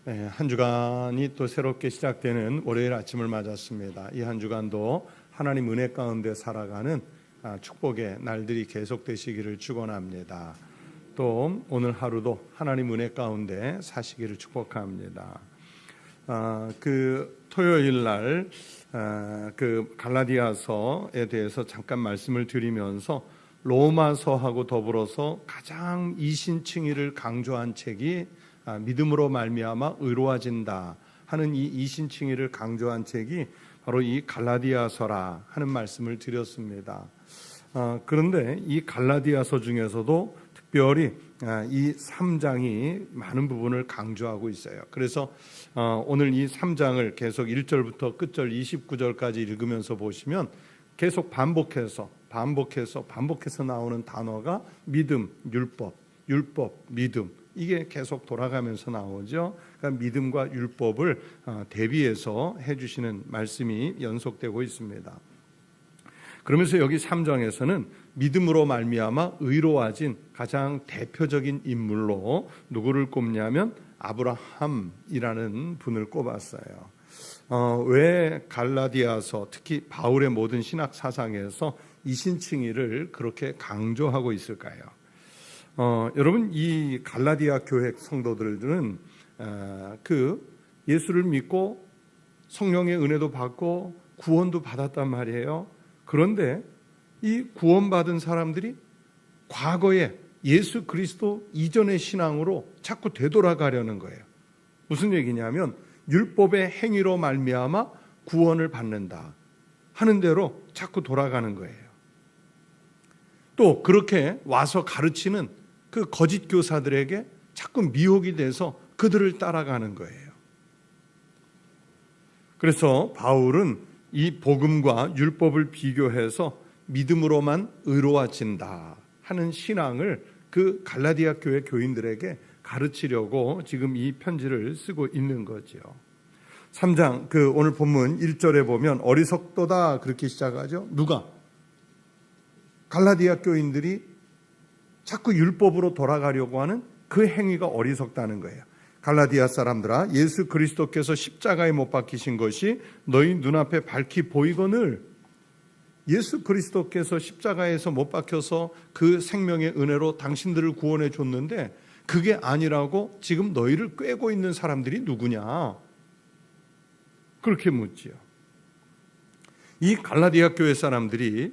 한 주간이 또 새롭게 시작되는 월요일 아침을 맞았습니다. 이 한 주간도 하나님 은혜 가운데 살아가는 축복의 날들이 계속되시기를 축원합니다. 또 오늘 하루도 하나님 은혜 가운데 사시기를 축복합니다. 토요일 날 갈라디아서에 대해서 잠깐 말씀을 드리면서 로마서하고 더불어서 가장 이신칭의를 강조한 책이 믿음으로 말미암아 의로워진다 하는 이 이신칭의를 강조한 책이 바로 이 갈라디아서라 하는 말씀을 드렸습니다. 그런데 이 갈라디아서 중에서도 특별히 이 3장이 많은 부분을 강조하고 있어요. 그래서 오늘 이 3장을 계속 1절부터 끝절 29절까지 읽으면서 보시면 계속 반복해서 나오는 단어가 믿음, 율법, 믿음, 이게 계속 돌아가면서 나오죠. 그러니까 믿음과 율법을 대비해서 해주시는 말씀이 연속되고 있습니다. 그러면서 여기 3장에서는 믿음으로 말미암아 의로워진 가장 대표적인 인물로 누구를 꼽냐면 아브라함이라는 분을 꼽았어요. 왜 갈라디아서, 특히 바울의 모든 신학 사상에서 이신칭의를 그렇게 강조하고 있을까요? 여러분, 이 갈라디아 교회 성도들은 예수를 믿고 성령의 은혜도 받고 구원도 받았단 말이에요. 그런데 이 구원받은 사람들이 과거에 예수 그리스도 이전의 신앙으로 자꾸 되돌아가려는 거예요. 무슨 얘기냐면 율법의 행위로 말미암아 구원을 받는다 하는 대로 자꾸 돌아가는 거예요. 또 그렇게 와서 가르치는 그 거짓 교사들에게 자꾸 미혹이 돼서 그들을 따라가는 거예요. 그래서 바울은 이 복음과 율법을 비교해서 믿음으로만 의로워진다 하는 신앙을 그 갈라디아 교회 교인들에게 가르치려고 지금 이 편지를 쓰고 있는 거죠. 3장 오늘 본문 1절에 보면 어리석도다 그렇게 시작하죠. 누가? 갈라디아 교인들이 자꾸 율법으로 돌아가려고 하는 그 행위가 어리석다는 거예요. 갈라디아 사람들아, 예수 그리스도께서 십자가에 못 박히신 것이 너희 눈앞에 밝히 보이거늘 예수 그리스도께서 십자가에서 못 박혀서 그 생명의 은혜로 당신들을 구원해 줬는데 그게 아니라고 지금 너희를 꾀고 있는 사람들이 누구냐? 그렇게 묻지요. 이 갈라디아 교회 사람들이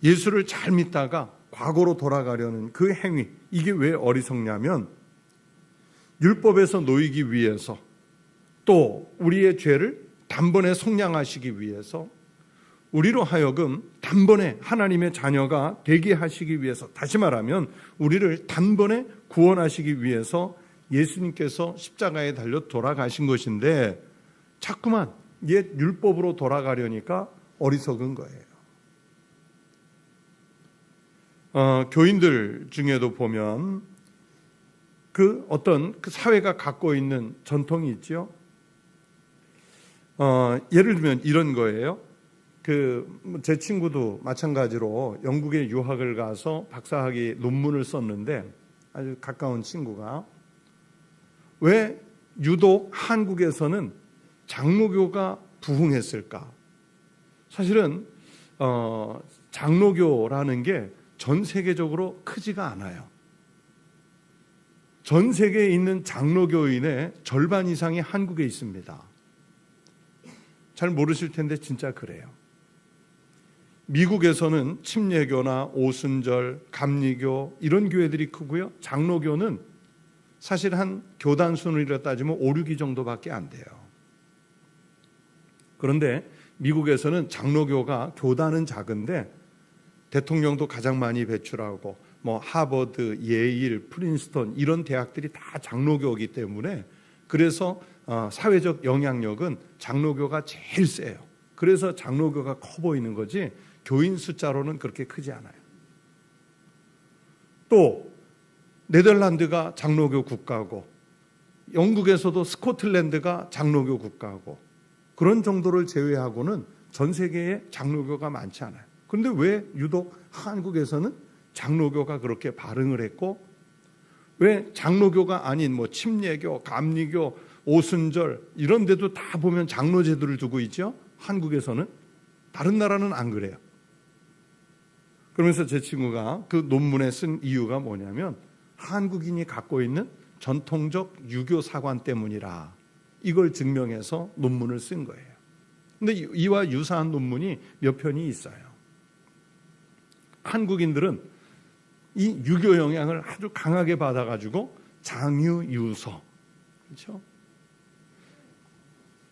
예수를 잘 믿다가 과거로 돌아가려는 그 행위, 이게 왜 어리석냐면 율법에서 놓이기 위해서 또 우리의 죄를 단번에 속량하시기 위해서 우리로 하여금 단번에 하나님의 자녀가 되게 하시기 위해서, 다시 말하면 우리를 단번에 구원하시기 위해서 예수님께서 십자가에 달려 돌아가신 것인데 자꾸만 옛 율법으로 돌아가려니까 어리석은 거예요. 교인들 중에도 보면 어떤 사회가 갖고 있는 전통이 있죠. 예를 들면 이런 거예요. 제 친구도 마찬가지로 영국에 유학을 가서 박사학위 논문을 썼는데, 아주 가까운 친구가 왜 유독 한국에서는 장로교가 부흥했을까? 사실은 장로교라는 게 전 세계적으로 크지가 않아요. 전 세계에 있는 장로교인의 절반 이상이 한국에 있습니다. 잘 모르실 텐데 진짜 그래요. 미국에서는 침례교나 오순절, 감리교 이런 교회들이 크고요. 장로교는 사실 한 교단 순으로 따지면 5, 6위 정도밖에 안 돼요. 그런데 미국에서는 장로교가 교단은 작은데 대통령도 가장 많이 배출하고 하버드, 예일, 프린스턴 이런 대학들이 다 장로교이기 때문에 그래서 사회적 영향력은 장로교가 제일 세요. 그래서 장로교가 커 보이는 거지 교인 숫자로는 그렇게 크지 않아요. 또 네덜란드가 장로교 국가고 영국에서도 스코틀랜드가 장로교 국가고 그런 정도를 제외하고는 전 세계에 장로교가 많지 않아요. 그런데 왜 유독 한국에서는 장로교가 그렇게 발흥을 했고 왜 장로교가 아닌 뭐 침례교, 감리교, 오순절 이런 데도 다 보면 장로 제도를 두고 있죠. 한국에서는. 다른 나라는 안 그래요. 그러면서 제 친구가 그 논문에 쓴 이유가 뭐냐면 한국인이 갖고 있는 전통적 유교 사관 때문이라, 이걸 증명해서 논문을 쓴 거예요. 근데 이와 유사한 논문이 몇 편이 있어요. 한국인들은 이 유교 영향을 아주 강하게 받아가지고 장유유서, 그렇죠?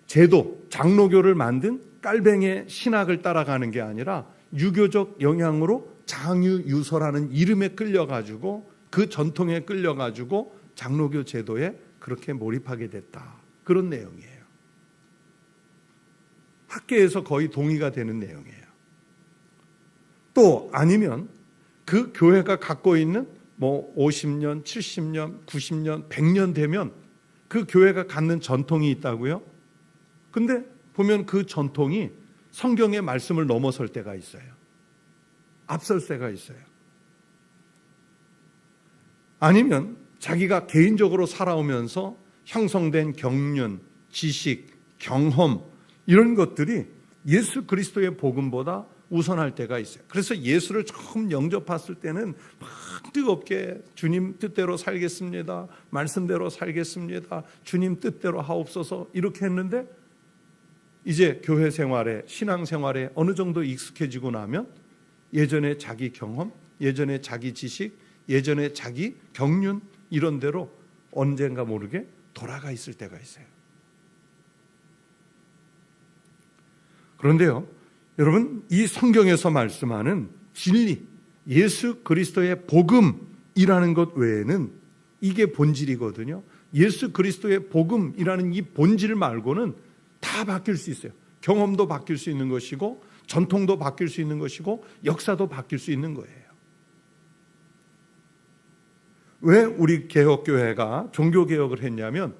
제도, 장로교를 만든 깔뱅의 신학을 따라가는 게 아니라 유교적 영향으로 장유유서라는 이름에 끌려가지고 그 전통에 끌려가지고 장로교 제도에 그렇게 몰입하게 됐다. 그런 내용이에요. 학계에서 거의 동의가 되는 내용이에요. 또 아니면 그 교회가 갖고 있는 뭐 50년, 70년, 90년, 100년 되면 그 교회가 갖는 전통이 있다고요? 근데 보면 그 전통이 성경의 말씀을 넘어설 때가 있어요. 앞설 때가 있어요. 아니면 자기가 개인적으로 살아오면서 형성된 경륜, 지식, 경험 이런 것들이 예수 그리스도의 복음보다 우선할 때가 있어요. 그래서 예수를 처음 영접했을 때는 막 뜨겁게 주님 뜻대로 살겠습니다. 말씀대로 살겠습니다. 주님 뜻대로 하옵소서 이렇게 했는데 이제 교회 생활에, 신앙 생활에 어느 정도 익숙해지고 나면 예전에 자기 경험, 예전에 자기 지식, 예전에 자기 경륜 이런 대로 언젠가 모르게 돌아가 있을 때가 있어요. 그런데요, 여러분, 이 성경에서 말씀하는 진리, 예수 그리스도의 복음이라는 것 외에는 이게 본질이거든요. 예수 그리스도의 복음이라는 이 본질 말고는 다 바뀔 수 있어요. 경험도 바뀔 수 있는 것이고 전통도 바뀔 수 있는 것이고 역사도 바뀔 수 있는 거예요. 왜 우리 개혁교회가 종교개혁을 했냐면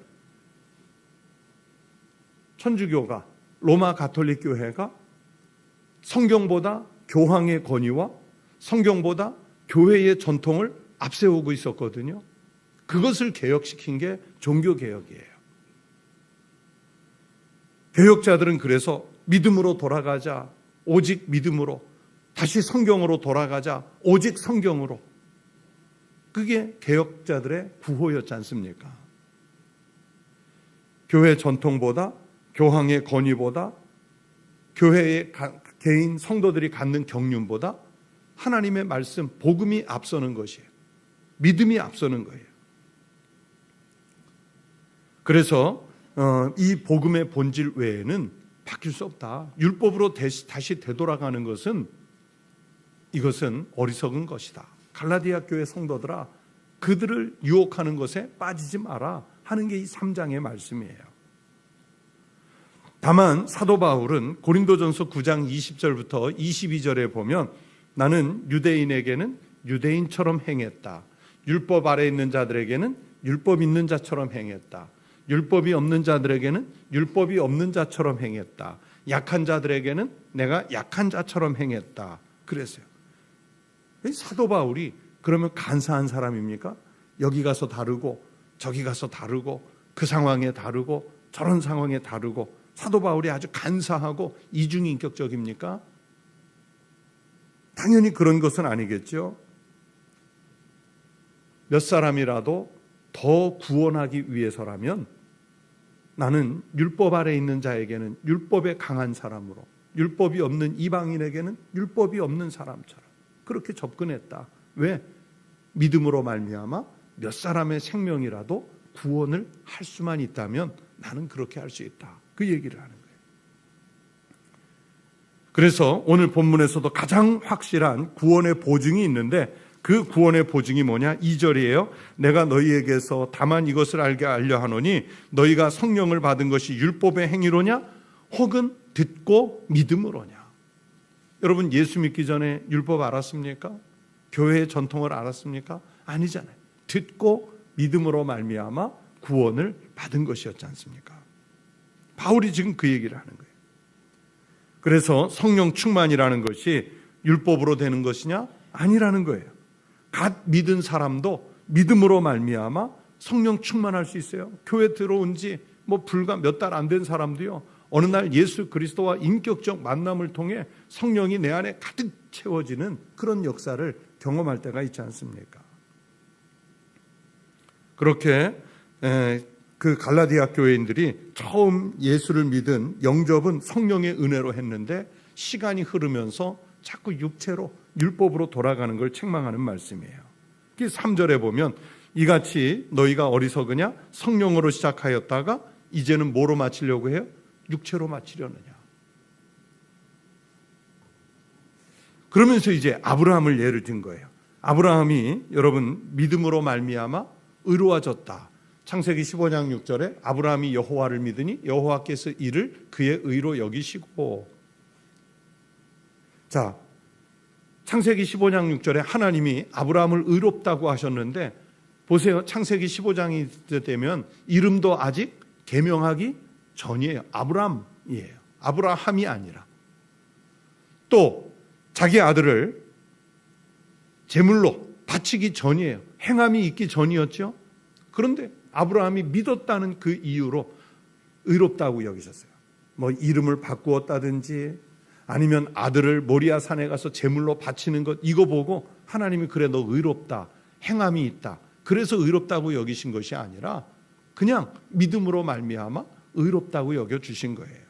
천주교가, 로마 가톨릭 교회가 성경보다 교황의 권위와 성경보다 교회의 전통을 앞세우고 있었거든요. 그것을 개혁시킨 게 종교개혁이에요. 개혁자들은 그래서 믿음으로 돌아가자, 오직 믿음으로, 다시 성경으로 돌아가자, 오직 성경으로. 그게 개혁자들의 구호였지 않습니까? 교회 전통보다, 교황의 권위보다, 교회의 개인 성도들이 갖는 경륜보다 하나님의 말씀, 복음이 앞서는 것이에요. 믿음이 앞서는 거예요. 그래서 이 복음의 본질 외에는 바뀔 수 없다. 율법으로 다시 되돌아가는 것은, 이것은 어리석은 것이다. 갈라디아 교회 성도들아, 그들을 유혹하는 것에 빠지지 마라 하는 게 이 3장의 말씀이에요. 다만 사도 바울은 고린도전서 9장 20절부터 22절에 보면 나는 유대인에게는 유대인처럼 행했다. 율법 아래 있는 자들에게는 율법 있는 자처럼 행했다. 율법이 없는 자들에게는 율법이 없는 자처럼 행했다. 약한 자들에게는 내가 약한 자처럼 행했다. 그랬어요. 사도 바울이 그러면 간사한 사람입니까? 여기 가서 다르고 저기 가서 다르고 그 상황에 다르고 저런 상황에 다르고 사도 바울이 아주 간사하고 이중인격적입니까? 당연히 그런 것은 아니겠죠. 몇 사람이라도 더 구원하기 위해서라면 나는 율법 아래 있는 자에게는 율법에 강한 사람으로, 율법이 없는 이방인에게는 율법이 없는 사람처럼 그렇게 접근했다. 왜? 믿음으로 말미암아 몇 사람의 생명이라도 구원을 할 수만 있다면 나는 그렇게 할 수 있다. 그 얘기를 하는 거예요. 그래서 오늘 본문에서도 가장 확실한 구원의 보증이 있는데 그 구원의 보증이 뭐냐? 2절이에요. 내가 너희에게서 다만 이것을 알게 하려 하노니 너희가 성령을 받은 것이 율법의 행위로냐? 혹은 듣고 믿음으로냐? 여러분, 예수 믿기 전에 율법 알았습니까? 교회의 전통을 알았습니까? 아니잖아요. 듣고 믿음으로 말미암아 구원을 받은 것이었지 않습니까? 바울이 지금 그 얘기를 하는 거예요. 그래서 성령 충만이라는 것이 율법으로 되는 것이냐? 아니라는 거예요. 갓 믿은 사람도 믿음으로 말미암아 성령 충만할 수 있어요. 교회 들어온 지 불과 몇 달 안 된 사람도요, 어느 날 예수 그리스도와 인격적 만남을 통해 성령이 내 안에 가득 채워지는 그런 역사를 경험할 때가 있지 않습니까? 그렇게 그 갈라디아 교회인들이 처음 예수를 믿은 영접은 성령의 은혜로 했는데, 시간이 흐르면서 자꾸 육체로 율법으로 돌아가는 걸 책망하는 말씀이에요. 3절에 보면 이같이 너희가 어리석으냐? 성령으로 시작하였다가 이제는 뭐로 마치려고 해요? 육체로 마치려느냐? 그러면서 이제 아브라함을 예를 든 거예요. 아브라함이 여러분 믿음으로 말미암아 의로워졌다. 창세기 15장 6절에 아브라함이 여호와를 믿으니 여호와께서 이를 그의 의로 여기시고. 자, 창세기 15장 6절에 하나님이 아브라함을 의롭다고 하셨는데, 보세요. 창세기 15장이 되면 이름도 아직 개명하기 전이에요. 아브라함이에요. 아브라함이 아니라. 또 자기 아들을 제물로 바치기 전이에요. 행함이 있기 전이었죠. 그런데 아브라함이 믿었다는 그 이유로 의롭다고 여기셨어요. 이름을 바꾸었다든지 아니면 아들을 모리아 산에 가서 제물로 바치는 것, 이거 보고 하나님이 그래 너 의롭다, 행함이 있다, 그래서 의롭다고 여기신 것이 아니라 그냥 믿음으로 말미암아 의롭다고 여겨주신 거예요.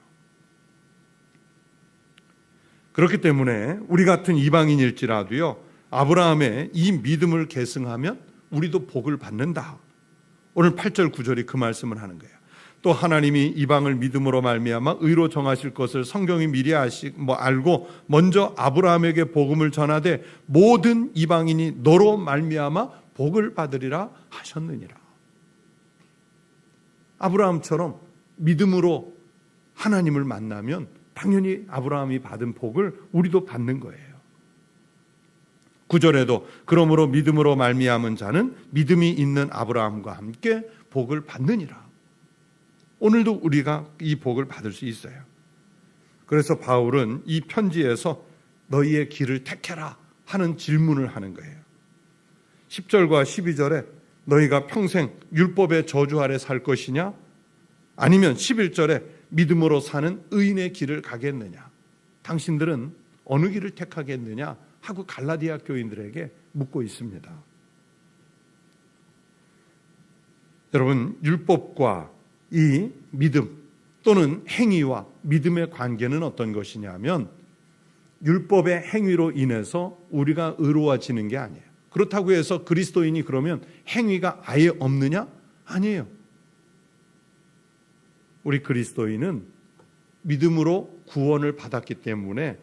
그렇기 때문에 우리 같은 이방인일지라도요, 아브라함의 이 믿음을 계승하면 우리도 복을 받는다. 오늘 8절 9절이 그 말씀을 하는 거예요. 또 하나님이 이방을 믿음으로 말미암아 의로 정하실 것을 성경이 미리 알고 먼저 아브라함에게 복음을 전하되 모든 이방인이 너로 말미암아 복을 받으리라 하셨느니라. 아브라함처럼 믿음으로 하나님을 만나면 당연히 아브라함이 받은 복을 우리도 받는 거예요. 9절에도 그러므로 믿음으로 말미암은 자는 믿음이 있는 아브라함과 함께 복을 받느니라. 오늘도 우리가 이 복을 받을 수 있어요. 그래서 바울은 이 편지에서 너희의 길을 택해라 하는 질문을 하는 거예요. 10절과 12절에 너희가 평생 율법의 저주 아래 살 것이냐? 아니면 11절에 믿음으로 사는 의인의 길을 가겠느냐? 당신들은 어느 길을 택하겠느냐? 하고 갈라디아 교인들에게 묻고 있습니다. 여러분, 율법과 이 믿음 또는 행위와 믿음의 관계는 어떤 것이냐면, 율법의 행위로 인해서 우리가 의로워지는 게 아니에요. 그렇다고 해서 그리스도인이 그러면 행위가 아예 없느냐? 아니에요. 우리 그리스도인은 믿음으로 구원을 받았기 때문에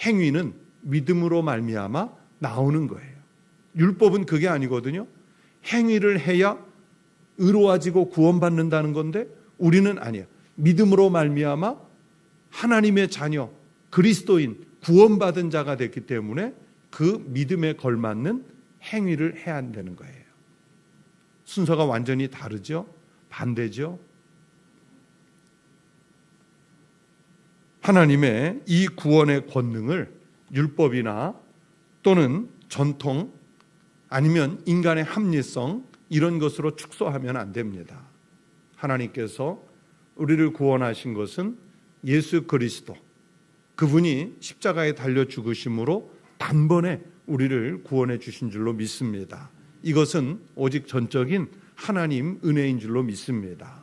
행위는 믿음으로 말미암아 나오는 거예요. 율법은 그게 아니거든요. 행위를 해야 의로워지고 구원받는다는 건데 우리는 아니에요. 믿음으로 말미암아 하나님의 자녀, 그리스도인, 구원받은 자가 됐기 때문에 그 믿음에 걸맞는 행위를 해야 한다는 거예요. 순서가 완전히 다르죠? 반대죠? 하나님의 이 구원의 권능을 율법이나 또는 전통 아니면 인간의 합리성 이런 것으로 축소하면 안 됩니다. 하나님께서 우리를 구원하신 것은 예수 그리스도, 그분이 십자가에 달려 죽으심으로 단번에 우리를 구원해 주신 줄로 믿습니다. 이것은 오직 전적인 하나님 은혜인 줄로 믿습니다.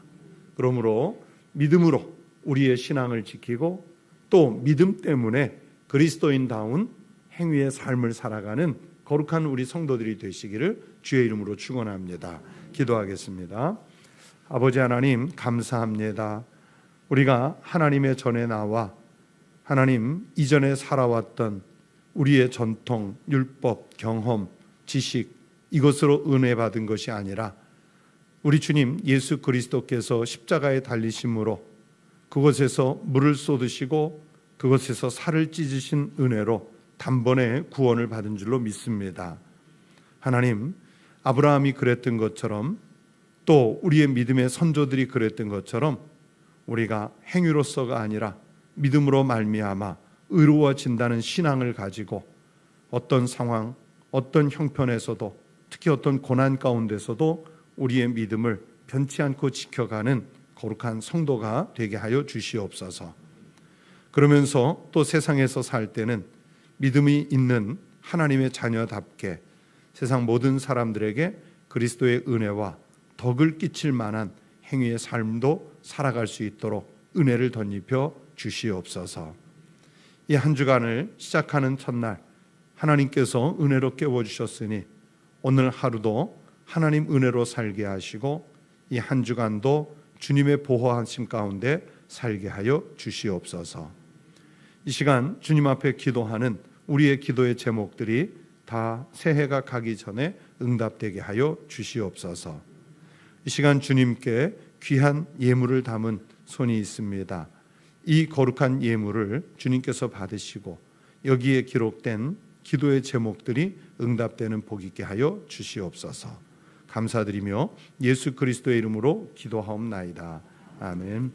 그러므로 믿음으로 우리의 신앙을 지키고 또 믿음 때문에 그리스도인다운 행위의 삶을 살아가는 거룩한 우리 성도들이 되시기를 주의 이름으로 축원합니다. 기도하겠습니다. 아버지 하나님, 감사합니다. 우리가 하나님의 전에 나와 하나님 이전에 살아왔던 우리의 전통, 율법, 경험, 지식 이것으로 은혜 받은 것이 아니라 우리 주님 예수 그리스도께서 십자가에 달리심으로 그것에서 물을 쏟으시고 그것에서 살을 찢으신 은혜로 단번에 구원을 받은 줄로 믿습니다. 하나님, 아브라함이 그랬던 것처럼 또 우리의 믿음의 선조들이 그랬던 것처럼 우리가 행위로서가 아니라 믿음으로 말미암아 의로워진다는 신앙을 가지고 어떤 상황, 어떤 형편에서도 특히 어떤 고난 가운데서도 우리의 믿음을 변치 않고 지켜가는 거룩한 성도가 되게 하여 주시옵소서. 그러면서 또 세상에서 살 때는 믿음이 있는 하나님의 자녀답게 세상 모든 사람들에게 그리스도의 은혜와 덕을 끼칠 만한 행위의 삶도 살아갈 수 있도록 은혜를 덧입혀 주시옵소서. 이 한 주간을 시작하는 첫날 하나님께서 은혜로 깨워주셨으니 오늘 하루도 하나님 은혜로 살게 하시고 이 한 주간도 주님의 보호하심 가운데 살게 하여 주시옵소서. 이 시간 주님 앞에 기도하는 우리의 기도의 제목들이 다 새해가 가기 전에 응답되게 하여 주시옵소서. 이 시간 주님께 귀한 예물을 담은 손이 있습니다. 이 거룩한 예물을 주님께서 받으시고 여기에 기록된 기도의 제목들이 응답되는 복 있게 하여 주시옵소서. 감사드리며 예수 그리스도의 이름으로 기도하옵나이다. 아멘.